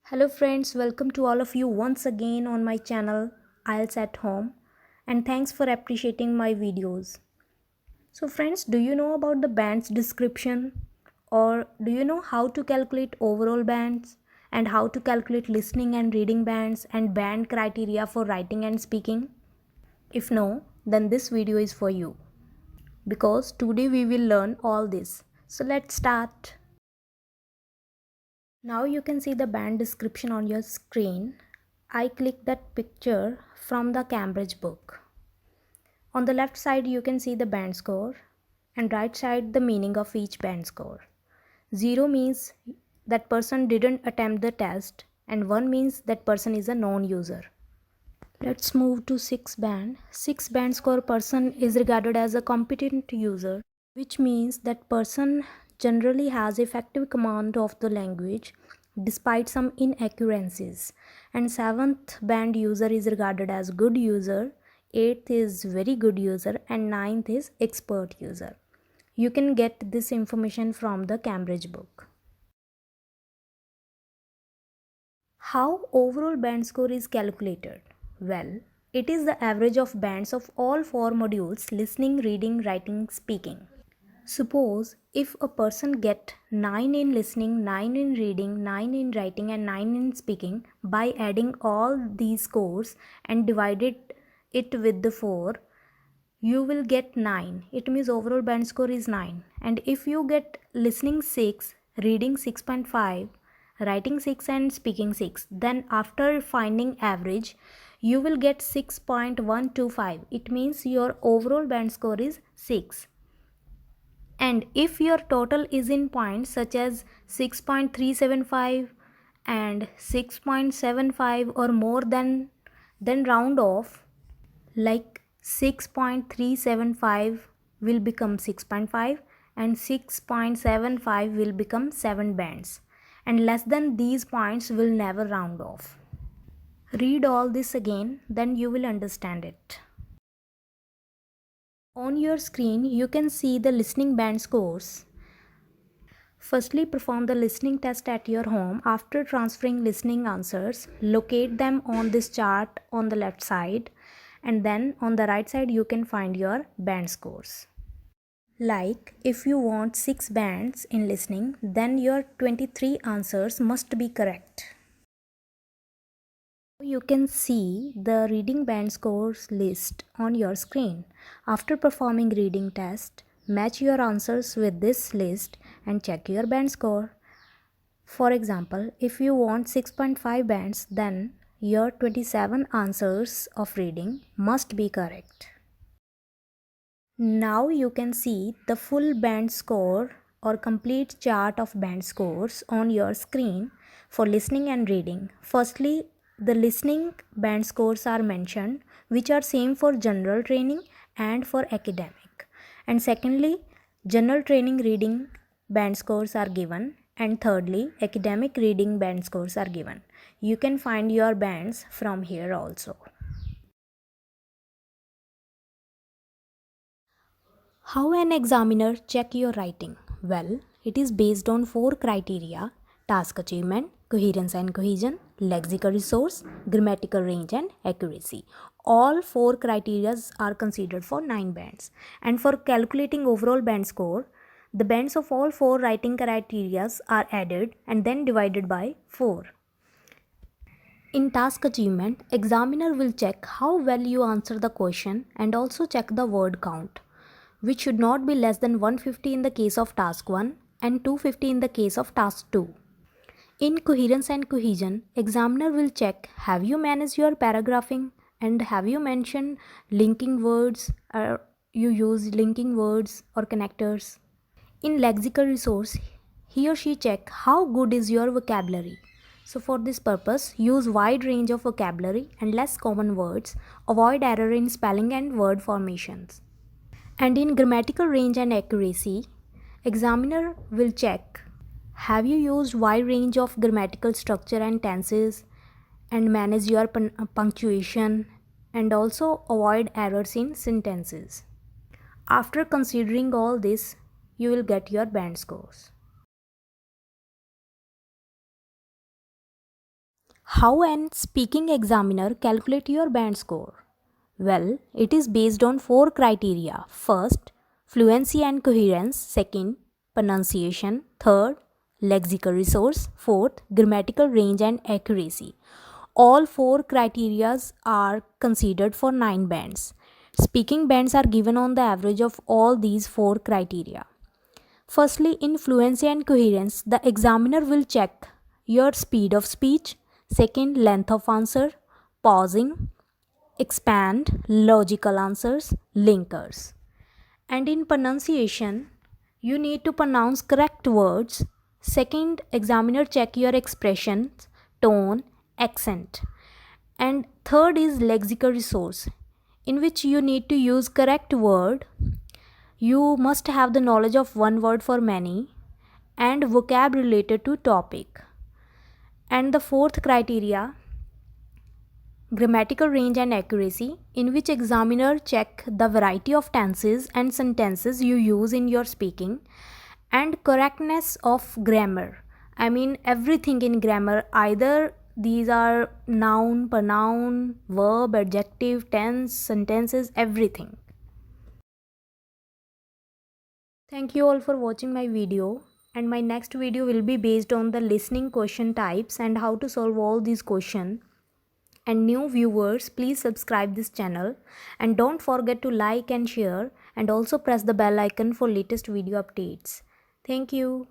Hello friends, welcome to all of you once again on my channel IELTS at Home, and thanks for appreciating my videos. So friends, do you know about the bands description, or do you know how to calculate overall bands and how to calculate listening and reading bands and band criteria for writing and speaking? If no, then this video is for you, because today we will learn all this. So let's start. Now you can see the band description on your screen. I click that picture from the Cambridge book. On the left side you can see the band score, and right side the meaning of each band score. 0 means that person didn't attempt the test, and 1 means that person is a non-user. Let's move to 6 band. 6 band score person is regarded as a competent user, which means that person generally has effective command of the language despite some inaccuracies. And 7th band user is regarded as good user, 8th is very good user, and 9th is expert user. You can get this information from the Cambridge book. How overall band score is calculated? Well, it is the average of bands of all 4 modules: listening, reading, writing, speaking. Suppose if a person get 9 in listening, 9 in reading, 9 in writing and 9 in speaking, by adding all these scores and divided it with the 4, you will get 9. It means overall band score is 9. And if you get listening 6, reading 6.5, writing 6 and speaking 6, then after finding average, you will get 6.125. It means your overall band score is 6. And if your total is in points such as 6.375 and 6.75 or more, then round off, like 6.375 will become 6.5 and 6.75 will become 7 bands, and less than these points will never round off. Read all this again, then you will understand it. On your screen you can see the listening band scores. Firstly, perform the listening test at your home. After transferring listening answers, locate them on this chart on the left side, and then on the right side you can find your band scores. Like if you want 6 bands in listening, then your 23 answers must be correct. You can see the reading band scores list on your screen. After performing reading test, match your answers with this list and check your band score. For example, if you want 6.5 bands, then your 27 answers of reading must be correct. Now you can see the full band score or complete chart of band scores on your screen for listening and reading. Firstly, the listening band scores are mentioned, which are same for general training and for academic. And secondly, general training reading band scores are given, and thirdly, academic reading band scores are given. You can find your bands from here also. How an examiner check your writing? Well, it is based on 4 criteria: task achievement, coherence and cohesion, lexical resource, grammatical range and accuracy. All 4 criteria are considered for 9 bands. And for calculating overall band score, the bands of all 4 writing criteria are added and then divided by 4. In task achievement, examiner will check how well you answer the question and also check the word count, which should not be less than 150 in the case of task 1 and 250 in the case of task 2. In coherence and cohesion, examiner will check have you managed your paragraphing and have you mentioned linking words, or you use linking words or connectors. In lexical resource, he or she check how good is your vocabulary. So for this purpose, use wide range of vocabulary and less common words. Avoid error in spelling and word formations. And in grammatical range and accuracy, examiner will check have you used wide range of grammatical structure and tenses and manage your punctuation, and also avoid errors in sentences. After considering all this, you will get your band scores. How an speaking examiner calculate your band score? Well, it is based on 4 criteria. First, fluency and coherence. Second, pronunciation. Third, lexical resource. Fourth, grammatical range and accuracy. All 4 criteria are considered for 9 bands. Speaking bands are given on the average of all these 4 criteria. Firstly, in fluency and coherence, the examiner will check your speed of speech. Second, length of answer, pausing, expand, logical answers, linkers. And in pronunciation, you need to pronounce correct words. Second, examiner check your expressions, tone, accent. And third is lexical resource, in which you need to use correct word. You must have the knowledge of one word for many and vocab related to topic. And the fourth criteria, grammatical range and accuracy, in which examiner check the variety of tenses and sentences you use in your speaking, and correctness of grammar. I mean everything in grammar, either these are noun, pronoun, verb, adjective, tense, sentences, everything. Thank you all for watching my video, and my next video will be based on the listening question types and how to solve all these questions. And new viewers, please subscribe this channel and don't forget to like and share, and also press the bell icon for latest video updates. Thank you.